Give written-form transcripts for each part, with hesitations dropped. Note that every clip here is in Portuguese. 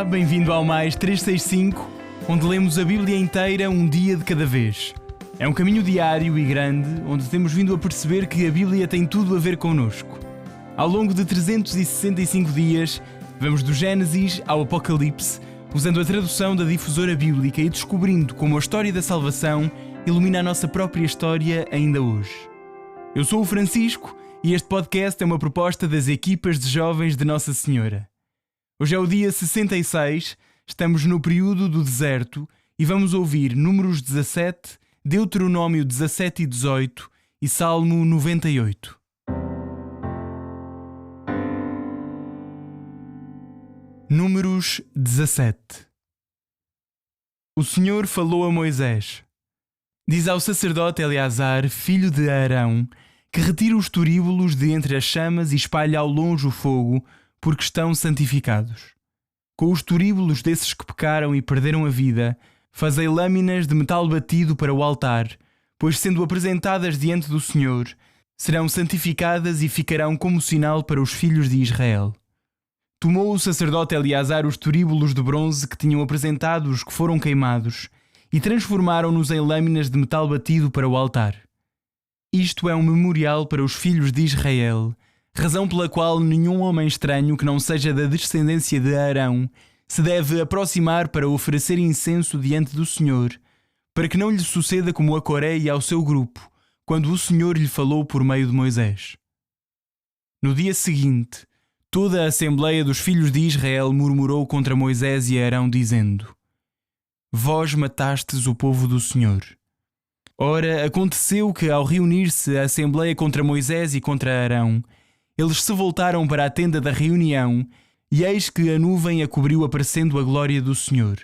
Olá, bem-vindo ao Mais 365, onde lemos a Bíblia inteira um dia de cada vez. É um caminho diário e grande, onde temos vindo a perceber que a Bíblia tem tudo a ver connosco. Ao longo de 365 dias, vamos do Gênesis ao Apocalipse, usando a tradução da Difusora Bíblica e descobrindo como a história da salvação ilumina a nossa própria história ainda hoje. Eu sou o Francisco e este podcast é uma proposta das equipas de jovens de Nossa Senhora. Hoje é o dia 66, estamos no período do deserto e vamos ouvir Números 17, Deuteronômio 17 e 18 e Salmo 98. Números 17. O Senhor falou a Moisés. Diz ao sacerdote Eleazar, filho de Arão, que retire os turíbulos de entre as chamas e espalhe ao longe o fogo, porque estão santificados. Com os turíbulos desses que pecaram e perderam a vida, fazei lâminas de metal batido para o altar, pois sendo apresentadas diante do Senhor, serão santificadas e ficarão como sinal para os filhos de Israel. Tomou o sacerdote Eleazar os turíbulos de bronze que tinham apresentado os que foram queimados e transformaram-nos em lâminas de metal batido para o altar. Isto é um memorial para os filhos de Israel, razão pela qual nenhum homem estranho que não seja da descendência de Arão se deve aproximar para oferecer incenso diante do Senhor, para que não lhe suceda como a Coré e ao seu grupo, quando o Senhor lhe falou por meio de Moisés. No dia seguinte, toda a Assembleia dos filhos de Israel murmurou contra Moisés e Arão, dizendo: Vós matastes o povo do Senhor. Ora, aconteceu que, ao reunir-se a Assembleia contra Moisés e contra Arão, eles se voltaram para a tenda da reunião, e eis que a nuvem a cobriu aparecendo a glória do Senhor.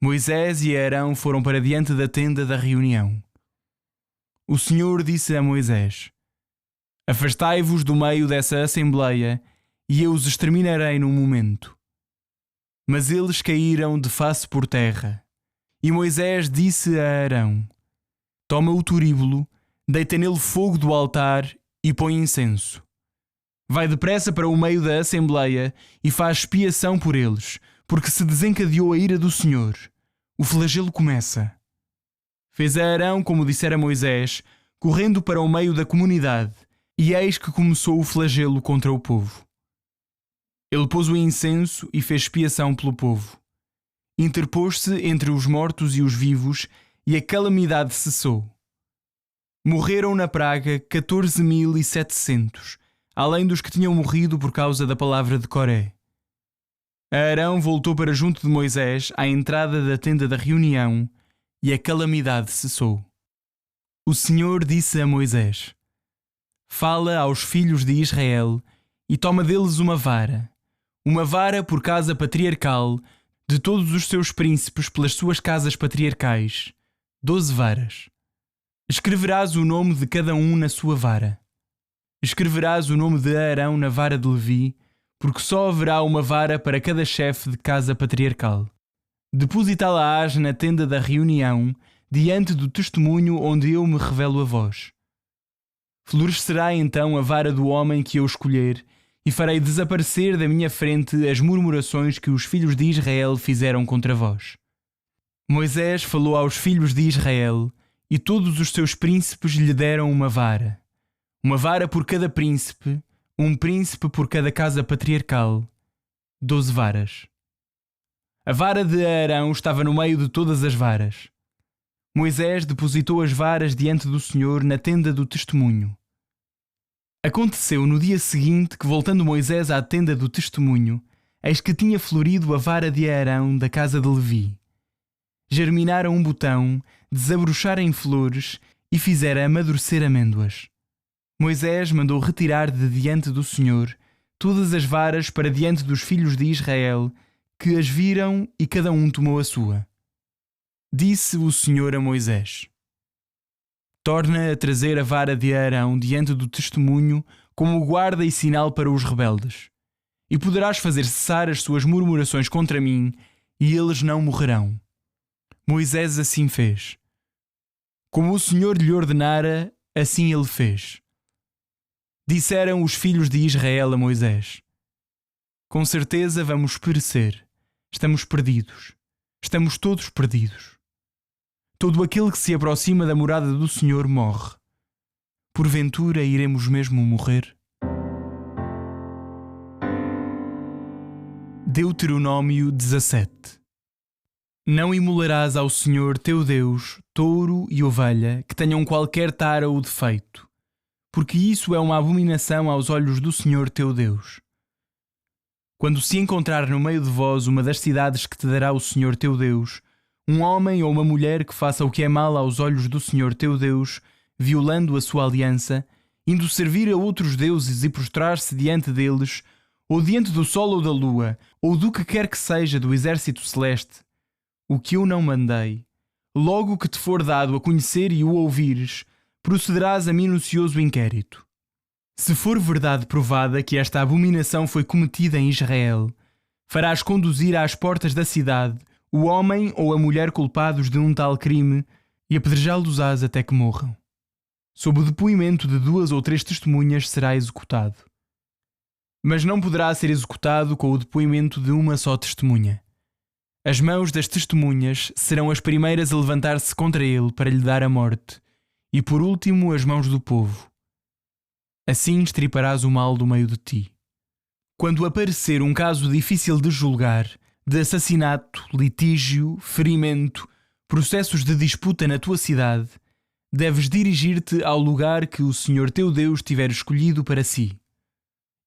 Moisés e Arão foram para diante da tenda da reunião. O Senhor disse a Moisés: Afastai-vos do meio dessa Assembleia, e eu os exterminarei num momento. Mas eles caíram de face por terra. E Moisés disse a Arão: Toma o turíbulo, deita nele fogo do altar e põe incenso. Vai depressa para o meio da Assembleia e faz expiação por eles, porque se desencadeou a ira do Senhor. O flagelo começa. Fez a Arão como dissera Moisés, correndo para o meio da comunidade, e eis que começou o flagelo contra o povo. Ele pôs o incenso e fez expiação pelo povo. Interpôs-se entre os mortos e os vivos, e a calamidade cessou. Morreram na praga 14.700, além dos que tinham morrido por causa da palavra de Coré. Arão voltou para junto de Moisés à entrada da tenda da reunião, e a calamidade cessou. O Senhor disse a Moisés: Fala aos filhos de Israel e toma deles uma vara por casa patriarcal, de todos os seus príncipes pelas suas casas patriarcais, 12 varas. Escreverás o nome de cada um na sua vara. Escreverás o nome de Arão na vara de Levi, porque só haverá uma vara para cada chefe de casa patriarcal. Depositá-la-ás na tenda da reunião, diante do testemunho onde eu me revelo a vós. Florescerá então a vara do homem que eu escolher, e farei desaparecer da minha frente as murmurações que os filhos de Israel fizeram contra vós. Moisés falou aos filhos de Israel, e todos os seus príncipes lhe deram uma vara por cada príncipe, um príncipe por cada casa patriarcal, 12 varas. A vara de Arão estava no meio de todas as varas. Moisés depositou as varas diante do Senhor na tenda do testemunho. Aconteceu no dia seguinte que, voltando Moisés à tenda do testemunho, eis que tinha florido a vara de Arão da casa de Levi. Germinara um botão, desabrochara em flores e fizera amadurecer amêndoas. Moisés mandou retirar de diante do Senhor todas as varas para diante dos filhos de Israel, que as viram e cada um tomou a sua. Disse o Senhor a Moisés: Torna a trazer a vara de Arão diante do testemunho como guarda e sinal para os rebeldes, e poderás fazer cessar as suas murmurações contra mim, e eles não morrerão. Moisés assim fez. Como o Senhor lhe ordenara, assim ele fez. Disseram os filhos de Israel a Moisés: Com certeza vamos perecer, estamos perdidos. Estamos todos perdidos. Todo aquele que se aproxima da morada do Senhor morre. Porventura iremos mesmo morrer? Deuteronômio 17. Não imolarás ao Senhor teu Deus touro e ovelha que tenham qualquer tara ou defeito, porque isso é uma abominação aos olhos do Senhor teu Deus. Quando se encontrar no meio de vós uma das cidades que te dará o Senhor teu Deus, um homem ou uma mulher que faça o que é mal aos olhos do Senhor teu Deus, violando a sua aliança, indo servir a outros deuses e prostrar-se diante deles, ou diante do sol ou da lua, ou do que quer que seja do exército celeste, o que eu não mandei, logo que te for dado a conhecer e o ouvires, procederás a minucioso inquérito. Se for verdade provada que esta abominação foi cometida em Israel, farás conduzir às portas da cidade o homem ou a mulher culpados de um tal crime e apedrejá-los-ás até que morram. Sob o depoimento de 2 ou 3 testemunhas será executado. Mas não poderá ser executado com o depoimento de uma só testemunha. As mãos das testemunhas serão as primeiras a levantar-se contra ele para lhe dar a morte, e por último as mãos do povo. Assim extirparás o mal do meio de ti. Quando aparecer um caso difícil de julgar, de assassinato, litígio, ferimento, processos de disputa na tua cidade, deves dirigir-te ao lugar que o Senhor teu Deus tiver escolhido para si.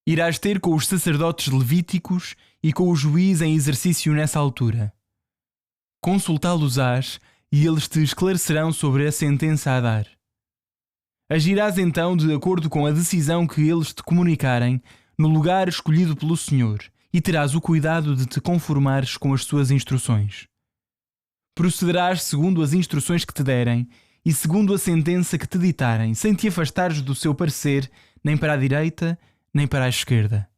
Irás ter com os sacerdotes levíticos e com o juiz em exercício nessa altura. Consultá-los-ás e eles te esclarecerão sobre a sentença a dar. Agirás então de acordo com a decisão que eles te comunicarem no lugar escolhido pelo Senhor e terás o cuidado de te conformares com as suas instruções. Procederás segundo as instruções que te derem e segundo a sentença que te ditarem, sem te afastares do seu parecer, nem para a direita, nem para a esquerda.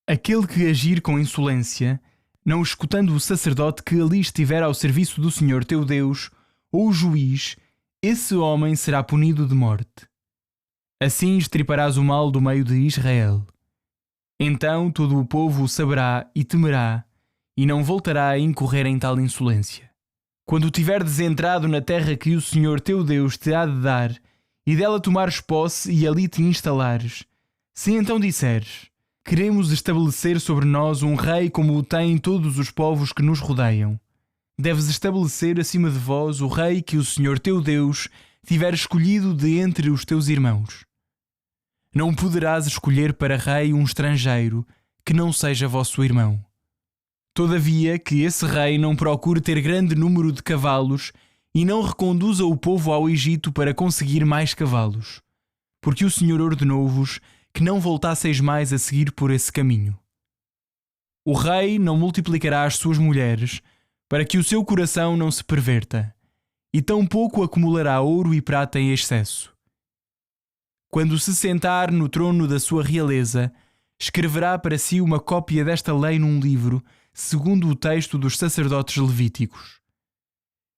Aquele que agir com insolência, não escutando o sacerdote que ali estiver ao serviço do Senhor teu Deus, ou o juiz, esse homem será punido de morte. Assim extirparás o mal do meio de Israel. Então todo o povo o saberá e temerá, e não voltará a incorrer em tal insolência. Quando tiverdes entrado na terra que o Senhor teu Deus te há de dar, e dela tomares posse e ali te instalares, se então disseres: queremos estabelecer sobre nós um rei como o têm todos os povos que nos rodeiam, deves estabelecer acima de vós o rei que o Senhor teu Deus tiver escolhido de entre os teus irmãos. Não poderás escolher para rei um estrangeiro que não seja vosso irmão. Todavia, que esse rei não procure ter grande número de cavalos e não reconduza o povo ao Egito para conseguir mais cavalos, porque o Senhor ordenou-vos que não voltasseis mais a seguir por esse caminho. O rei não multiplicará as suas mulheres, para que o seu coração não se perverta, e tampouco acumulará ouro e prata em excesso. Quando se sentar no trono da sua realeza, escreverá para si uma cópia desta lei num livro, segundo o texto dos sacerdotes levíticos.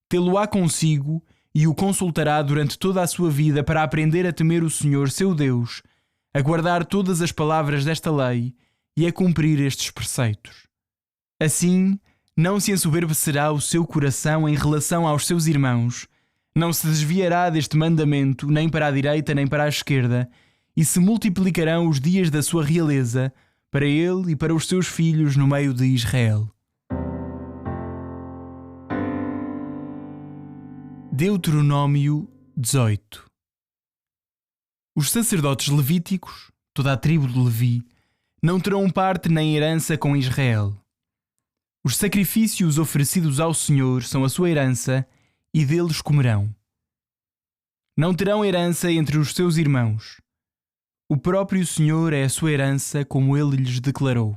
Tê-lo-á consigo e o consultará durante toda a sua vida para aprender a temer o Senhor seu Deus, a guardar todas as palavras desta lei e a cumprir estes preceitos. Assim, não se ensoberbecerá o seu coração em relação aos seus irmãos, não se desviará deste mandamento nem para a direita nem para a esquerda, e se multiplicarão os dias da sua realeza para ele e para os seus filhos no meio de Israel. Deuteronômio 18. Os sacerdotes levíticos, toda a tribo de Levi, não terão parte nem herança com Israel. Os sacrifícios oferecidos ao Senhor são a sua herança e deles comerão. Não terão herança entre os seus irmãos. O próprio Senhor é a sua herança, como ele lhes declarou.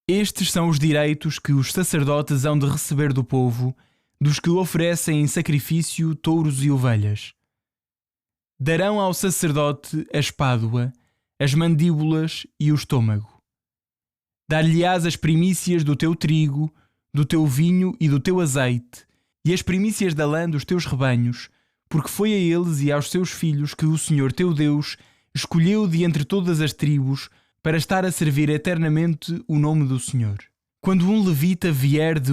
Estes são os direitos que os sacerdotes hão de receber do povo, dos que oferecem em sacrifício touros e ovelhas. Darão ao sacerdote a espádua, as mandíbulas e o estômago. Dar-lhe-ás as primícias do teu trigo, do teu vinho e do teu azeite, e as primícias da lã dos teus rebanhos, porque foi a eles e aos seus filhos que o Senhor teu Deus escolheu de entre todas as tribos para estar a servir eternamente o nome do Senhor. Quando um levita vier de